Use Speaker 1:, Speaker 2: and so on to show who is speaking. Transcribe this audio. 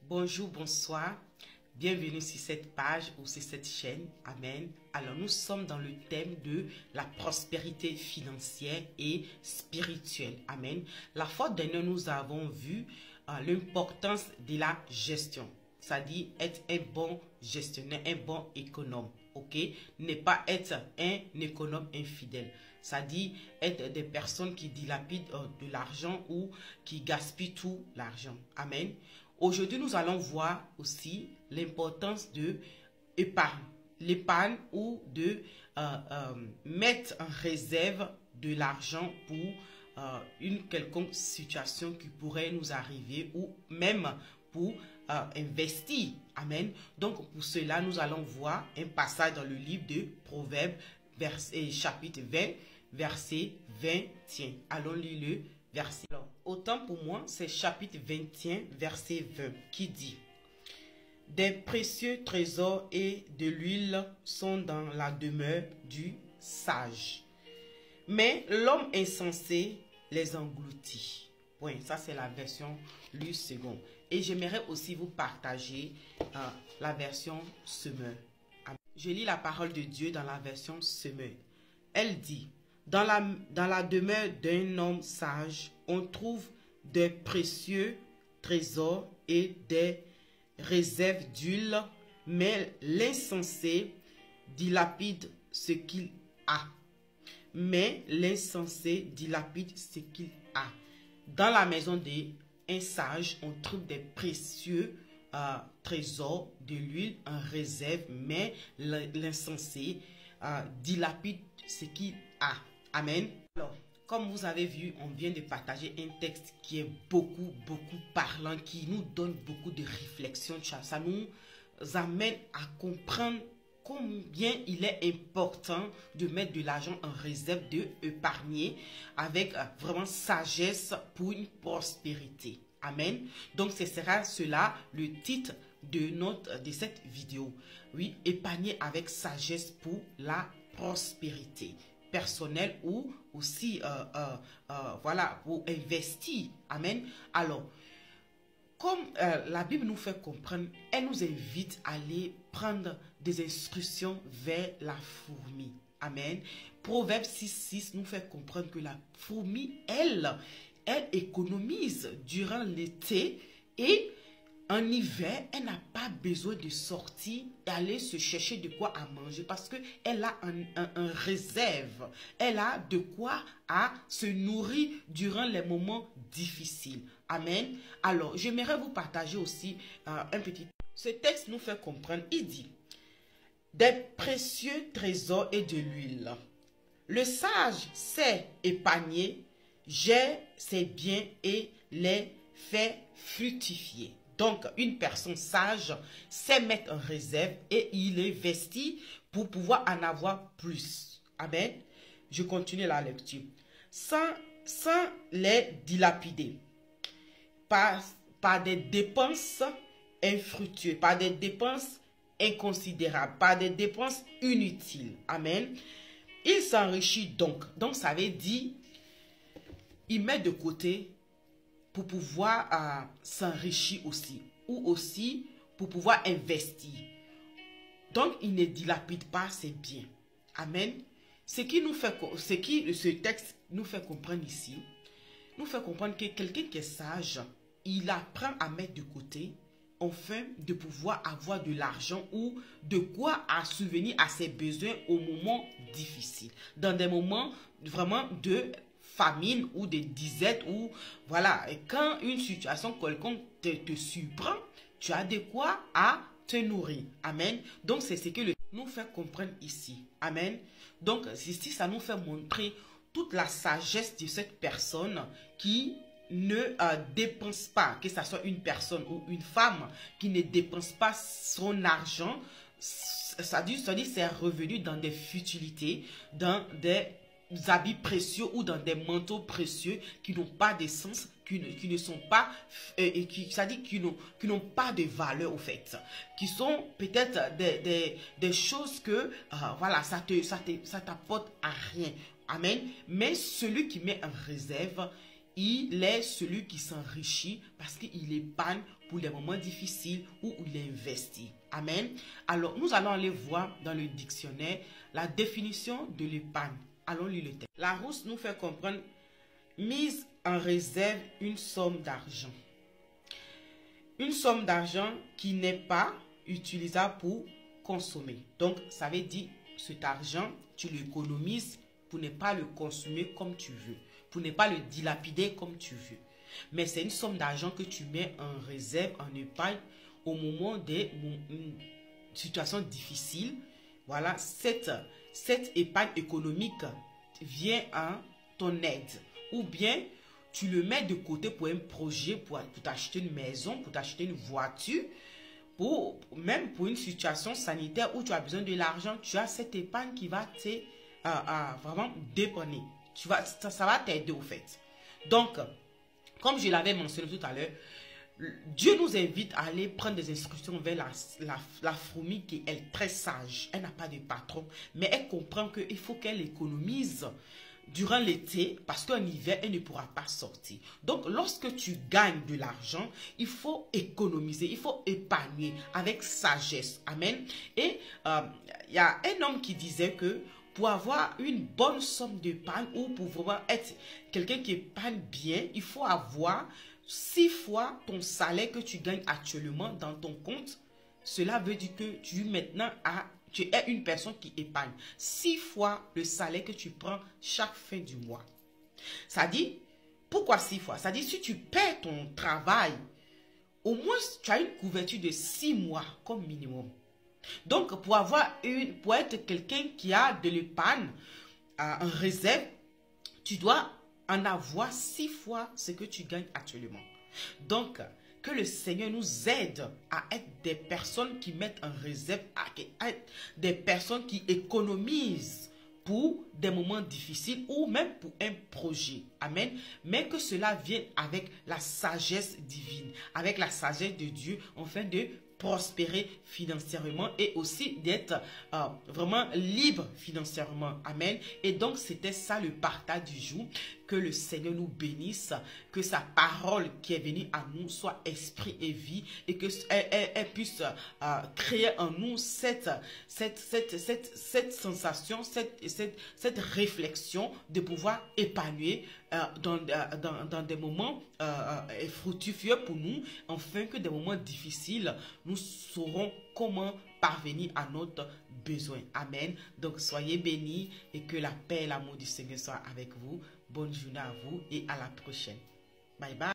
Speaker 1: Bonjour, bonsoir. Bienvenue sur cette page ou sur cette chaîne. Amen. Alors, nous sommes dans le thème de la prospérité financière et spirituelle. Amen. La fois dernière, nous avons vu l'importance de la gestion. C'est-à-dire être un bon gestionnaire, un bon économe. Ok? Ne pas être un économe infidèle. C'est-à-dire être des personnes qui dilapident de l'argent ou qui gaspillent tout l'argent. Amen. Aujourd'hui, nous allons voir aussi l'importance de l'épargne. L'épargne ou de mettre en réserve de l'argent pour une quelconque situation qui pourrait nous arriver ou même pour investir. Amen. Donc, pour cela, nous allons voir un passage dans le livre de Proverbes, chapitre 20, verset 21. Allons lire le verset. Alors, autant pour moi, c'est chapitre 21, verset 20, qui dit: des précieux trésors et de l'huile sont dans la demeure du sage, mais l'homme insensé les engloutit. Point. Ça, c'est la version Lue seconde. Et j'aimerais aussi vous partager la version Semeur. Je lis la parole de Dieu dans la version Semeur. Elle dit: dans la demeure d'un homme sage, on trouve des précieux trésors et des réserves d'huile, mais l'insensé dilapide ce qu'il a. Mais l'insensé dilapide ce qu'il a. Dans la maison d'un sage, on trouve des précieux trésors, de l'huile en réserve, mais l'insensé dilapide ce qu'il a. Amen. Alors, comme vous avez vu, on vient de partager un texte qui est beaucoup parlant, qui nous donne beaucoup de réflexion. Ça nous amène à comprendre combien il est important de mettre de l'argent en réserve, d'épargner avec vraiment sagesse pour une prospérité. Amen. Donc, ce sera cela le titre de cette vidéo. Oui, épargner avec sagesse pour la prospérité personnelle ou aussi voilà, pour investir. Amen. Alors, comme la Bible nous fait comprendre, elle nous invite à aller prendre des instructions vers la fourmi. Amen. Proverbe 6:6 nous fait comprendre que la fourmi, elle économise durant l'été et en hiver, elle n'a pas besoin de sortir et aller se chercher de quoi à manger parce qu'elle a un réserve. Elle a de quoi à se nourrir durant les moments difficiles. Amen. Alors, j'aimerais vous partager aussi un petit... Ce texte nous fait comprendre, il dit: des précieux trésors et de l'huile. Le sage sait épargner, gère ses biens et les fait fructifier. Donc, une personne sage sait mettre en réserve et il investit pour pouvoir en avoir plus. Amen. Je continue la lecture. Sans les dilapider par des dépenses infructueuses, par des dépenses inconsidérables, par des dépenses inutiles. Amen. Il s'enrichit donc. Donc, ça veut dire, il met de côté pour pouvoir s'enrichir aussi, ou aussi pour pouvoir investir. Donc, il ne dilapide pas ses biens. Amen. Ce texte nous fait comprendre ici, nous fait comprendre que quelqu'un qui est sage, il apprend à mettre de côté, afin de pouvoir avoir de l'argent ou de quoi à subvenir à ses besoins au moment difficile, dans des moments vraiment de famine ou de disette ou voilà, quand une situation quelconque te surprend, tu as de quoi à te nourrir. Amen. Donc c'est ce que nous fait comprendre ici. Amen. Donc ici ça nous fait montrer toute la sagesse de cette personne qui ne dépense pas, que ce soit une personne ou une femme qui ne dépense pas son argent, ça dit ses revenus dans des futilités, dans des habits précieux ou dans des manteaux précieux qui n'ont pas de sens, qui ne sont pas, qui n'ont pas de valeur au fait, qui sont peut-être des choses que voilà, ça t'apporte à rien. Amen. Mais celui qui met en réserve, il est celui qui s'enrichit parce qu'il épargne pour les moments difficiles où il investit. Amen. Alors, nous allons aller voir dans le dictionnaire la définition de l'épargne. Allons lire le texte. Larousse nous fait comprendre mise en réserve une somme d'argent. Une somme d'argent qui n'est pas utilisable pour consommer. Donc, ça veut dire cet argent, tu l'économises pour ne pas le consommer comme tu veux, pour ne pas le dilapider comme tu veux. Mais c'est une somme d'argent que tu mets en réserve, en épargne, au moment des situations difficiles. Voilà, cette épargne économique vient en ton aide. Ou bien, tu le mets de côté pour un projet, pour t'acheter une maison, pour t'acheter une voiture, même pour une situation sanitaire où tu as besoin de l'argent, tu as cette épargne qui va te vraiment dépanner. Ça va t'aider au fait. Donc, comme je l'avais mentionné tout à l'heure, Dieu nous invite à aller prendre des instructions vers la fourmi qui est très sage. Elle n'a pas de patron, mais elle comprend qu'il faut qu'elle économise durant l'été parce qu'en hiver, elle ne pourra pas sortir. Donc, lorsque tu gagnes de l'argent, il faut économiser, il faut épargner avec sagesse. Amen. Et il y a un homme qui disait que pour avoir une bonne somme d'épargne ou pour vraiment être quelqu'un qui épargne bien, il faut avoir 6 fois ton salaire que tu gagnes actuellement dans ton compte. Cela veut dire que tu es une personne qui épargne 6 fois le salaire que tu prends chaque fin du mois. Ça dit, pourquoi 6 fois? Ça dit, si tu perds ton travail, au moins tu as une couverture de 6 mois comme minimum. Donc, pour être quelqu'un qui a de l'épargne en réserve, tu dois en avoir 6 fois ce que tu gagnes actuellement. Donc, que le Seigneur nous aide à être des personnes qui mettent en réserve, à être des personnes qui économisent pour des moments difficiles ou même pour un projet. Amen. Mais que cela vienne avec la sagesse divine, avec la sagesse de Dieu, afin de prospérer financièrement et aussi d'être vraiment libre financièrement. Amen. Et donc, c'était ça le partage du jour. Que le Seigneur nous bénisse, que sa parole qui est venue à nous soit esprit et vie et qu'elle puisse créer en nous cette sensation, cette réflexion de pouvoir épanouir dans des moments fructueux pour nous, afin que des moments difficiles, nous saurons comment parvenir à notre besoin. Amen. Donc, soyez bénis et que la paix et l'amour du Seigneur soient avec vous. Bonne journée à vous et à la prochaine. Bye bye.